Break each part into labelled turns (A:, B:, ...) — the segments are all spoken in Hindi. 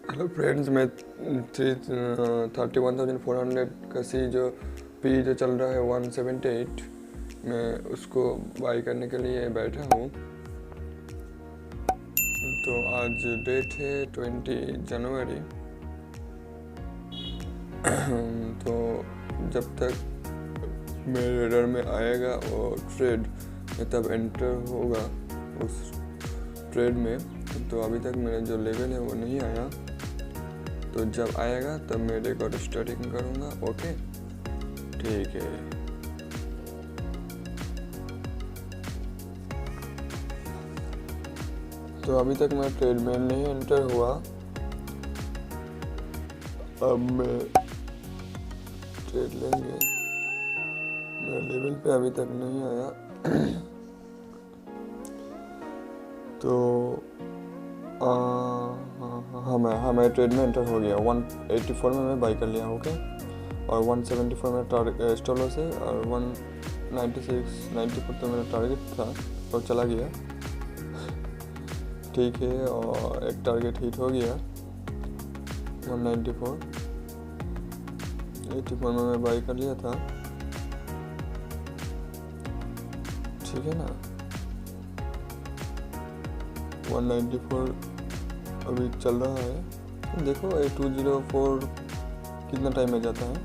A: हेलो फ्रेंड्स, मैं 31,400 का सी जो पी जो चल रहा है 178, मैं उसको बाई करने के लिए बैठा हूँ। तो आज डेट है 20 जनवरी। तो जब तक मेरे रेडर में आएगा और ट्रेड तब एंटर होगा उस ट्रेड में। तो अभी तक मेरा जो लेवल है वो नहीं आया, तो जब आएगा तब मैं रिकॉर्ड स्टार्टिंग करूँगा। ओके, ठीक है। तो अभी तक मैं ट्रेड में नहीं एंटर हुआ। अब मैं ट्रेड लेंगे, मेरा लेवल पे अभी तक नहीं आया। तो हाँ, मैं ट्रेड में एंटर हो गया। 184 में मैं बाई कर लिया। ओके, और 174 में टारगेट स्टॉप लॉस है, और 196 तो मेरा टारगेट था और चला गया। ठीक है, और एक टारगेट हिट हो गया 194। 84 में मैं बाई कर लिया था। ठीक है ना। 194 अभी चल रहा है। देखो 204 कितना टाइम में जाता है।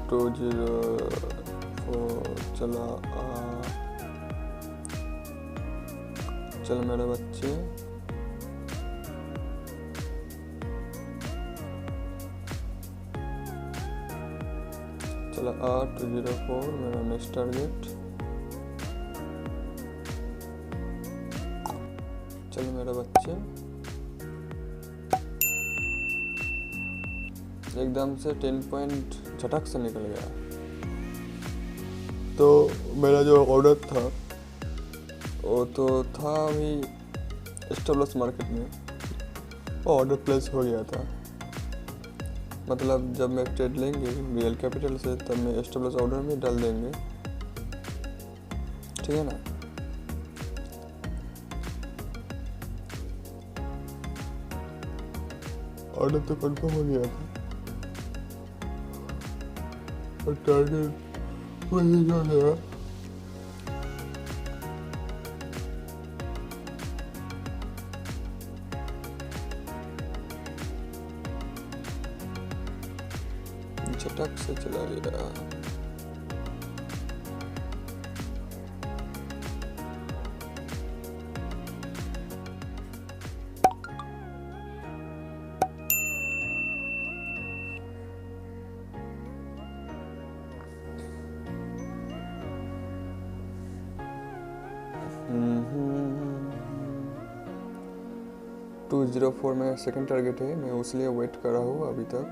A: 204 चला। चल मेरे बच्चे, चला 204 मेरा नेक्स्ट टारगेट। चलो मेरे बच्चे, एकदम से 10 पॉइंट झटक से निकल गया। तो मेरा जो ऑर्डर था वो तो था अभी स्टॉप लॉस मार्केट में, ऑर्डर प्लेस हो गया था। मतलब जब मैं ट्रेड लेंगे रियल कैपिटल से तब मैं स्टॉप लॉस ऑर्डर में डाल देंगे। ठीक है ना। ऑर्डर तो कंफर्म हो गया था और टारगेट वही जो है झटक से चला गया। टू 204 में सेकंड टारगेट है, मैं उसलिए वेट कर रहा हूँ अभी तक।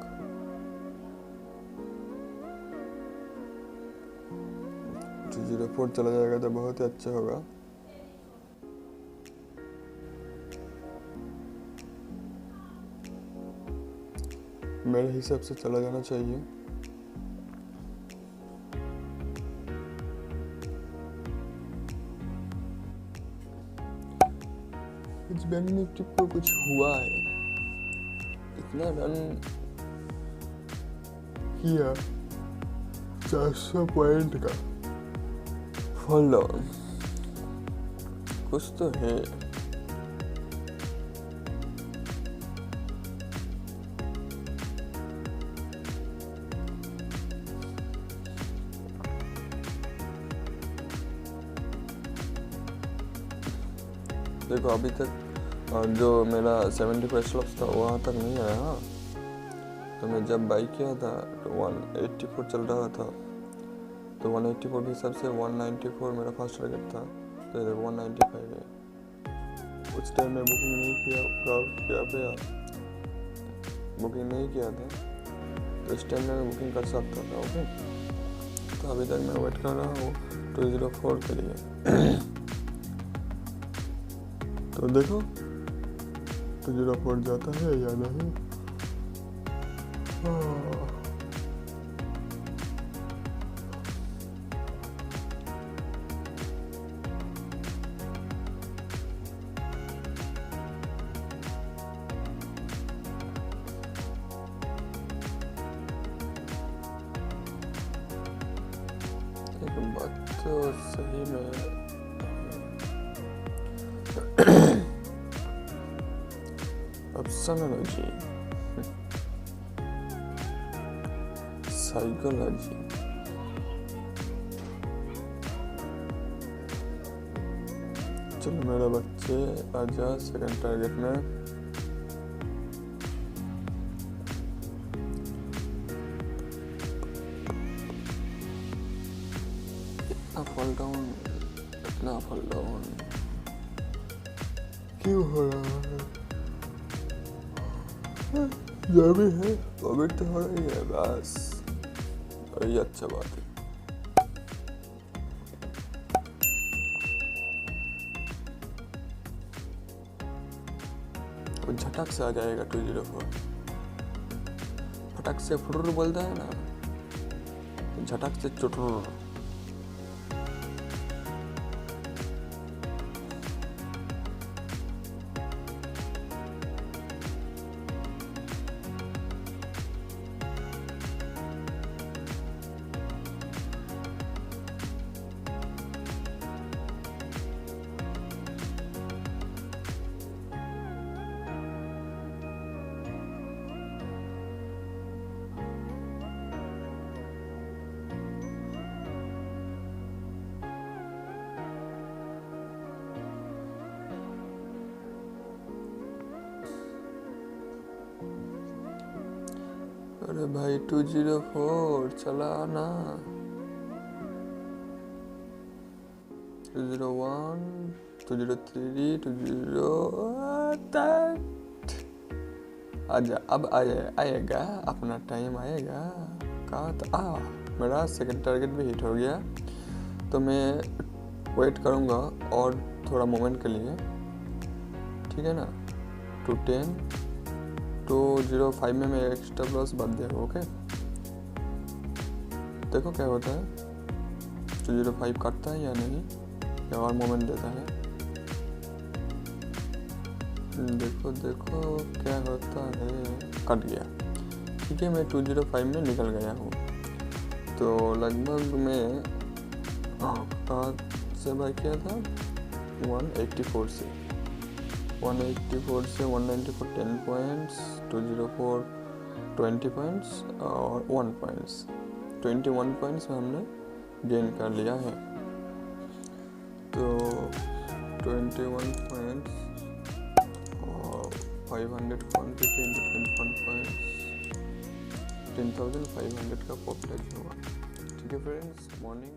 A: 204 चला जाएगा तो बहुत ही अच्छा होगा। मेरे हिसाब से चला जाना चाहिए। कुछ बैंक निफ्टी को कुछ हुआ है, इतना रन किया 400 पॉइंट का फॉल डाउन, कुछ तो है। देखो अभी तक जो मेरा 75 स्टॉप्स था वहाँ तक नहीं आया। हाँ, तो मैं जब बाई किया था तो 184 चल रहा था, तो 184 के हिसाब से 194 मेरा फर्स्ट टारगेट था। तो इधर 195 है। उस टाइम में बुकिंग नहीं किया, बुकिंग नहीं किया था, तो इस टाइम में मैं बुकिंग कर सकता था। ओके, तो अभी तक मैं वेट कर रहा हूँ 204 के लिए। तो देखो 204 जाता है या नहीं। तो सही में एपिस्टेमोलॉजी, साइकोलॉजी, चलो मेरे बच्चे आजा सेकंड टारगेट में। इतना फॉल डाउन क्यों हो रहा है? जो भी है वॉमिट तो हो रही है बस, और ये अच्छा बात है। वो झटक से आ जाएगा 204, फटक से फुर्र बोलता है ना, झटक से चुटुर। अरे भाई 204 चला ना, 201, 203, 208 आजा, अब आएगा अपना टाइम आएगा। कहा था मेरा सेकंड टारगेट भी हिट हो गया, तो मैं वेट करूँगा और थोड़ा मोमेंट के लिए, ठीक है ना। 210, 205 में मैं एक्स्ट्रा लॉस बढ़ दिया। ओके, देखो क्या होता है, 205 काटता है या नहीं, या और मोमेंट देता है। देखो देखो क्या होता है, कट गया। ठीक है, मैं 205 में निकल गया हूँ। तो लगभग मैं कहाँ से बाय किया था, 184 से 194 10 पॉइंट्स, 204 20 पॉइंट्स और 1 पॉइंट्स, 21 पॉइंट्स में हमने गेन कर लिया है। तो 21 पॉइंट्स और 500 क्वान्टिटी इंटू 21 पॉइंट्स, 10,500 का प्रॉफिट हुआ। ठीक है फ्रेंड्स, मॉर्निंग